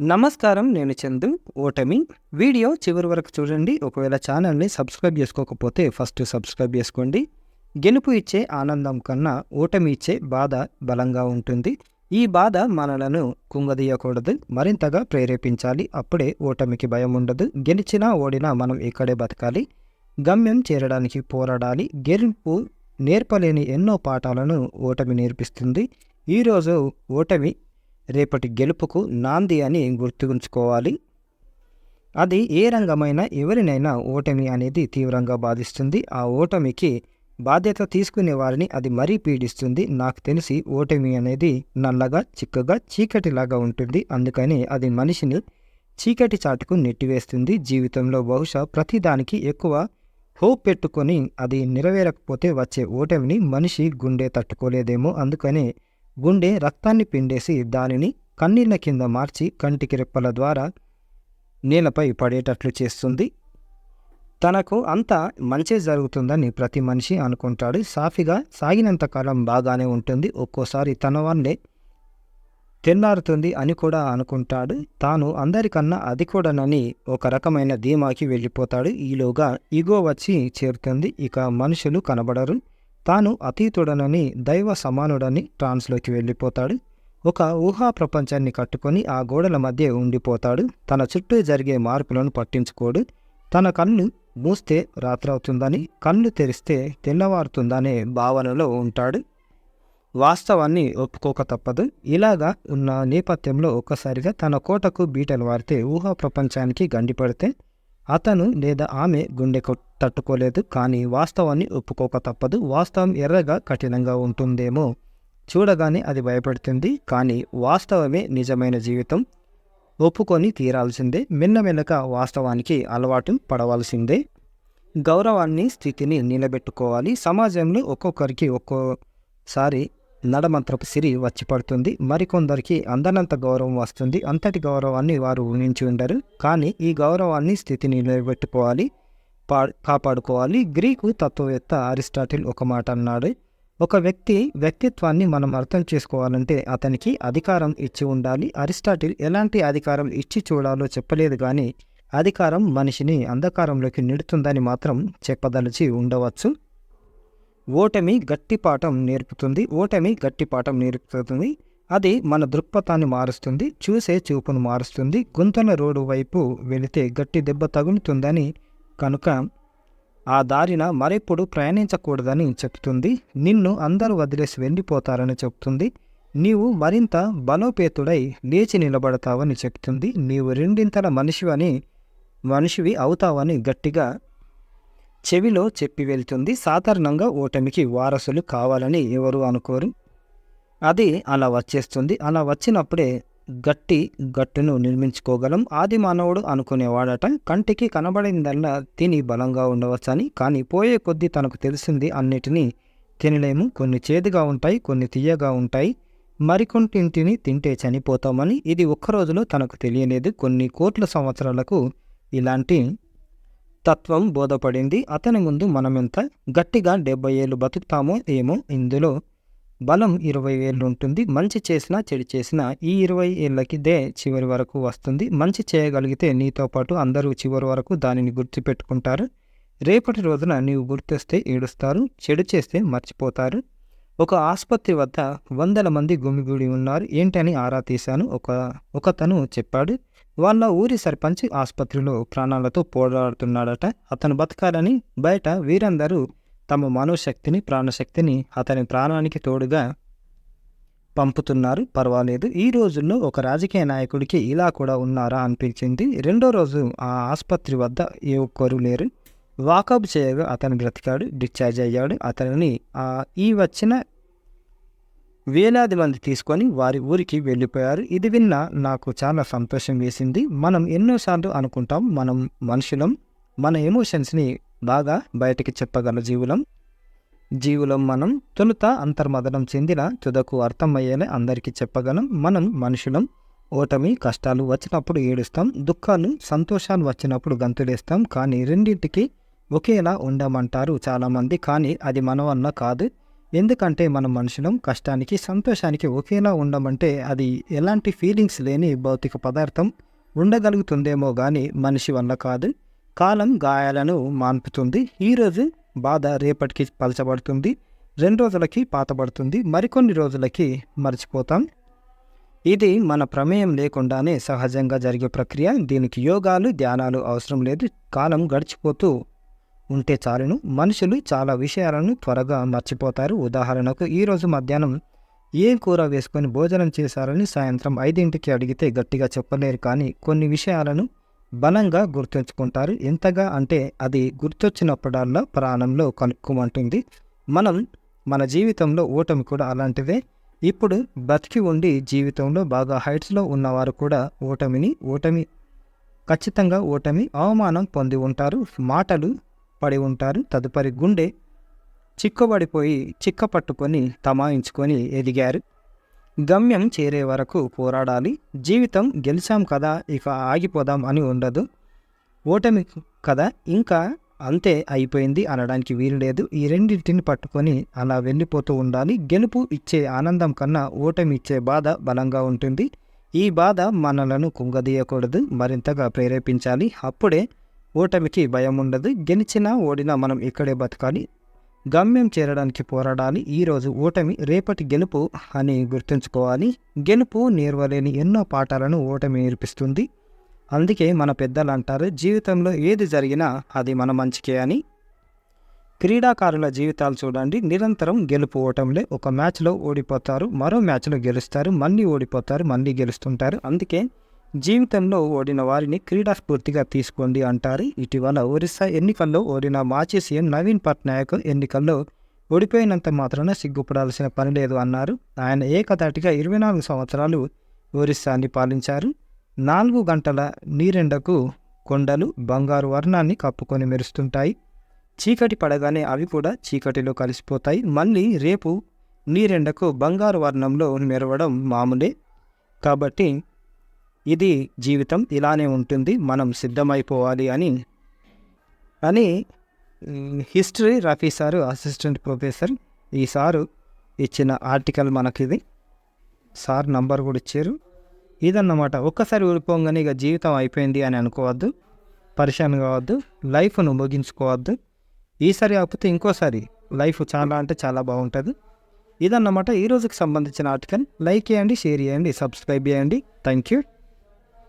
నమస్కారం. నేను చందు. ఓటమి వీడియో చివరి వరకు చూడండి. ఒకవేళ ఛానల్ని సబ్స్క్రైబ్ చేసుకోకపోతే ఫస్ట్ సబ్స్క్రైబ్ చేసుకోండి. గెలుపు ఇచ్చే ఆనందం కన్నా ఓటమి ఇచ్చే బాధ బలంగా ఉంటుంది. ఈ బాధ మనలను కుంగదీయకూడదు, మరింతగా ప్రేరేపించాలి. అప్పుడే ఓటమికి భయం ఉండదు. గెలిచినా ఓడినా మనం ఇక్కడే బతకాలి. గమ్యం చేరడానికి పోరాడాలి. గెలుపు నేర్పలేని ఎన్నో పాఠాలను ఓటమి నేర్పిస్తుంది. ఈరోజు ఓటమి రేపటి గెలుపుకు నాంది అని గుర్తుంచుకోవాలి. అది ఏ రంగమైనా ఎవరినైనా ఓటమి అనేది తీవ్రంగా బాధిస్తుంది. ఆ ఓటమికి బాధ్యత తీసుకునే వారిని అది మరీ పీడిస్తుంది. నాకు తెలిసి ఓటమి అనేది నల్లగా, చిక్కగా, చీకటిలాగా ఉంటుంది. అందుకని అది మనిషిని చీకటి చాటుకు నెట్టివేస్తుంది. జీవితంలో బహుశా ప్రతిదానికి ఎక్కువ హోప్ పెట్టుకొని అది నెరవేరకపోతే వచ్చే ఓటమిని మనిషి గుండె తట్టుకోలేదేమో. అందుకనే గుండె రక్తాన్ని పిండేసి దానిని కన్నీళ్ల కింద మార్చి కంటికి రెప్పల ద్వారా నేలపై పడేటట్లు చేస్తుంది. తనకు అంతా మంచి జరుగుతుందని ప్రతి మనిషి అనుకుంటాడు. సాఫీగా సాగినంతకాలం బాగానే ఉంటుంది. ఒక్కోసారి తన వల్లే తెల్లారుతుంది అని కూడా అనుకుంటాడు. తాను అందరికన్నా అది కూడానని ఒక రకమైన ధీమాకి వెళ్ళిపోతాడు. ఈలోగా ఈగో వచ్చి చేరుతుంది. ఇక మనుషులు కనబడరు. తాను అతీతుడనని, దైవ సమానుడని ట్రాన్స్లోకి వెళ్ళిపోతాడు. ఒక ఊహా ప్రపంచాన్ని కట్టుకొని ఆ గోడల మధ్య ఉండిపోతాడు. తన చుట్టూ జరిగే మార్పులను పట్టించుకోడు. తన కళ్ళు మూస్తే రాత్రవుతుందని, కళ్ళు తెరిస్తే తెల్లవారుతుందనే భావనలో ఉంటాడు. వాస్తవాన్ని ఒప్పుకోక తప్పదు. ఇలాగా ఉన్న నేపథ్యంలో ఒక్కసారిగా తన కోటకు బీటలు వారితే, ఊహా ప్రపంచానికి గండిపడితే అతను లేదా ఆమె గుండె తట్టుకోలేదు. కానీ వాస్తవాన్ని ఒప్పుకోక తప్పదు. వాస్తవం ఎర్రగా కఠినంగా ఉంటుందేమో, చూడగానే అది భయపడుతుంది. కానీ వాస్తవమే నిజమైన జీవితం. ఒప్పుకొని తీరాల్సిందే. మెల్లమెల్లగా వాస్తవానికి అలవాటు పడవలసిందే. గౌరవాన్ని, స్థితిని నిలబెట్టుకోవాలి. సమాజంలో ఒక్కొక్కరికి ఒక్కోసారి నడమంత్రపు సిరి వచ్చి పడుతుంది. మరికొందరికి అందనంత గౌరవం వస్తుంది. అంతటి గౌరవాన్ని వారు ఊహించి ఉండరు. కానీ ఈ గౌరవాన్ని, స్థితిని నిలబెట్టుకోవాలి, కాపాడుకోవాలి. గ్రీకు తత్వవేత్త అరిస్టాటిల్ ఒక మాట అన్నాడు, ఒక వ్యక్తిత్వాన్ని మనం అర్థం చేసుకోవాలంటే అతనికి అధికారం ఇచ్చి ఉండాలి. అరిస్టాటిల్ ఎలాంటి అధికారం ఇచ్చి చూడాలో చెప్పలేదు, కానీ అధికారం మనిషిని అంధకారంలోకి నెడుతుందని మాత్రం చెప్పదలిచి ఉండవచ్చు. ఓటమి గట్టిపాఠం నేర్పుతుంది. అది మన దృక్పథాన్ని మారుస్తుంది. చూసే చూపును మారుస్తుంది. గుంతల రోడ్డు వైపు వెళితే గట్టి దెబ్బ తగులుతుందని, కనుక ఆ దారిన మరెప్పుడు ప్రయాణించకూడదని చెప్తుంది. నిన్ను అందరూ వదిలేసి వెళ్ళిపోతారని చెప్తుంది. నీవు మరింత బలోపేతుడై లేచి నిలబడతావని చెప్తుంది. నీవు రెండింతల మనిషివి అవుతావని గట్టిగా చెవిలో చెప్పి వెళ్తుంది. సాధారణంగా ఓటమికి వారసులు కావాలని ఎవరు అనుకోరు. అది అలా వచ్చేస్తుంది. అలా వచ్చినప్పుడే గట్టును నిర్మించుకోగలం. ఆది మానవుడు అనుకునేవాడట, కంటికి కనబడిందల్లా తిని బలంగా ఉండవచ్చని. కానీ పోయే కొద్దీ తనకు తెలిసింది అన్నిటినీ తినలేము. కొన్ని చేదుగా ఉంటాయి, కొన్ని తీయగా ఉంటాయి, మరికొంటింటిని తింటే చనిపోతామని. ఇది ఒక్కరోజులో తనకు తెలియలేదు. కొన్ని కోట్ల సంవత్సరాలకు ఇలాంటి తత్వం బోధపడింది. అతని ముందు మనమెంత గట్టిగా 70 ఏళ్ళు బతుకుతామో ఏమో. ఇందులో బలం 20 ఏళ్ళు ఉంటుంది. మంచి చేసినా చెడు చేసినా ఈ 20 ఏళ్ళకిదే చివరి వరకు వస్తుంది. మంచి చేయగలిగితే నీతో పాటు అందరూ చివరి వరకు దానిని గుర్తుపెట్టుకుంటారు. రేపటి రోజున నీవు గుర్తొస్తే ఏడుస్తారు, చెడు చేస్తే మర్చిపోతారు. ఒక ఆసుపత్రి వద్ద 100 మంది గుమిగూడి ఉన్నారు. ఏంటని ఆరా తీశాను. ఒకతను చెప్పాడు, వాళ్ళ ఊరి సర్పంచ్ ఆసుపత్రిలో ప్రాణాలతో పోరాడుతున్నాడట. అతను బతకాలని బయట వీరందరూ తమ మనోశక్తిని, ప్రాణశక్తిని అతని ప్రాణానికి తోడుగా పంపుతున్నారు. పర్వాలేదు. ఈ రోజుల్లో ఒక రాజకీయ నాయకుడికి ఇలా కూడా ఉన్నారా అనిపించింది. రెండో రోజు ఆ ఆసుపత్రి వద్ద ఏ ఒక్కరూ లేరు. వాకప్ చేయగా అతను బ్రతికాడు, డిశ్చార్జ్ అయ్యాడు. అతనిని ఈ వచ్చిన వేలాది మంది తీసుకొని వారి ఊరికి వెళ్ళిపోయారు. ఇది విన్నా నాకు చాలా సంతోషం వేసింది. మనం ఎన్నోసార్లు అనుకుంటాం మనం మనుషులం, మన ఎమోషన్స్ని బాగా బయటికి చెప్పగల జీవులం మనం. తొలుత అంతర్మదనం చెందిన తుదకు అర్థమయ్యేలా అందరికీ చెప్పగలం. మనం మనుషులం. ఓటమి, కష్టాలు వచ్చినప్పుడు ఏడుస్తాం, దుఃఖాలు, సంతోషాలు వచ్చినప్పుడు గంతులేస్తాం. కానీ రెండింటికి ఒకేలా ఉండమంటారు చాలామంది. కానీ అది మన వల్ల కాదు. ఎందుకంటే మనం మనుషులం, కష్టానికి సంతోషానికి ఒకేలా ఉండమంటే అది ఎలాంటి ఫీలింగ్స్ లేని భౌతిక పదార్థం ఉండగలుగుతుందేమో కానీ మనిషి వల్ల కాదు. కాలం గాయాలను మాన్పుతుంది. ఈరోజు బాధ రేపటికి పలచబడుతుంది, 2 రోజులకి పాతబడుతుంది, మరికొన్ని రోజులకి మర్చిపోతాం. ఇది మన ప్రమేయం లేకుండానే సహజంగా జరిగే ప్రక్రియ. దీనికి యోగాలు, ధ్యానాలు అవసరం లేదు. కాలం గడిచిపోతూ ఉంటే చాలును. మనుషులు చాలా విషయాలను త్వరగా మర్చిపోతారు. ఉదాహరణకు ఈరోజు మధ్యాహ్నం ఏం కూర వేసుకొని భోజనం చేశారని సాయంత్రం 5ంటికి అడిగితే గట్టిగా చెప్పలేరు, కానీ కొన్ని విషయాలను బలంగా గుర్తుంచుకుంటారు. ఎంతగా అంటే అది గుర్తొచ్చినప్పుడల్లా ప్రాణంలో కలుక్కుమంటుంది. మన జీవితంలో ఓటమి కూడా అలాంటిదే. ఇప్పుడు బతికి ఉండి జీవితంలో బాగా హైట్స్లో ఉన్నవారు కూడా ఖచ్చితంగా ఓటమి, అవమానం పొంది ఉంటారు. మాటలు పడి ఉంటారు. తదుపరి గుండె చిక్కబడిపోయి చిక్కపట్టుకొని తమాయించుకొని ఎదిగారు. గమ్యం చేరే వరకు పోరాడాలి. జీవితం గెలిచాం కదా ఇక ఆగిపోదాం అని ఉండదు. ఓటమి కదా ఇంకా అంతే అయిపోయింది అనడానికి వీలు లేదు. ఈ రెండింటిని పట్టుకొని అలా వెళ్ళిపోతూ ఉండాలి. గెలుపు ఇచ్చే ఆనందం కన్నా ఓటమి ఇచ్చే బాధ బలంగా ఉంటుంది. ఈ బాధ మనలను కుంగదీయకూడదు, మరింతగా ప్రేరేపించాలి. అప్పుడే ఓటమికి భయం ఉండదు. గెలిచినా ఓడినా మనం ఇక్కడే బతకాలి. గమ్యం చేరడానికి పోరాడాలి. ఈరోజు ఓటమి రేపటి గెలుపు అని గుర్తుంచుకోవాలి. గెలుపు నేర్వలేని ఎన్నో పాఠాలను ఓటమి నేర్పిస్తుంది. అందుకే మన పెద్దలు అంటారు, జీవితంలో ఏది జరిగినా అది మన మంచికే అని. క్రీడాకారుల జీవితాలు చూడండి, నిరంతరం గెలుపు ఓటంలే. ఒక మ్యాచ్లో ఓడిపోతారు, మరో మ్యాచ్లో గెలుస్తారు, మళ్ళీ ఓడిపోతారు, మళ్ళీ గెలుస్తుంటారు. అందుకే జీవితంలో ఓడిన వారిని క్రీడాస్ఫూర్తిగా తీసుకోండి అంటారు. ఇటీవల ఒరిస్సా ఎన్నికల్లో ఓడిన మాజీ సీఎం నవీన్ పట్నాయక్ ఎన్నికల్లో ఓడిపోయినంత మాత్రాన సిగ్గుపడాల్సిన పని లేదు అన్నారు. ఆయన ఏకధాటిగా 24 సంవత్సరాలు ఒరిస్సాని పాలించారు. 4 గంటల నీరెండకు కొండలు బంగారు వర్ణాన్ని కప్పుకొని మెరుస్తుంటాయి. చీకటి పడగానే అవి కూడా చీకటిలో కలిసిపోతాయి. మళ్ళీ రేపు నీరెండకు బంగారు వర్ణంలో మెరవడం మామూలే. కాబట్టి ఇది జీవితం, ఇలానే ఉంటుంది. మనం సిద్ధమైపోవాలి అని history Rafi sir, assistant professor, ఈ సారు ఇచ్చిన ఆర్టికల్ మనకిది. సార్ నంబర్ కూడా ఇచ్చారు. ఇదన్నమాట. ఒక్కసారి ఊడిపోగానే ఇక జీవితం అయిపోయింది అని అనుకోవద్దు, పరిశాన్ కావద్దు, లైఫ్ను ముగించుకోవద్దు. ఈసారి కాకపోతే ఇంకోసారి లైఫ్ చాలా అంటే చాలా బాగుంటుంది. ఇదన్నమాట ఈ రోజుకి సంబంధించిన ఆర్టికల్. లైక్ చేయండి, షేర్ చేయండి, సబ్స్క్రైబ్ చేయండి. థ్యాంక్ యూ,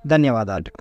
ధన్యవాదాలు.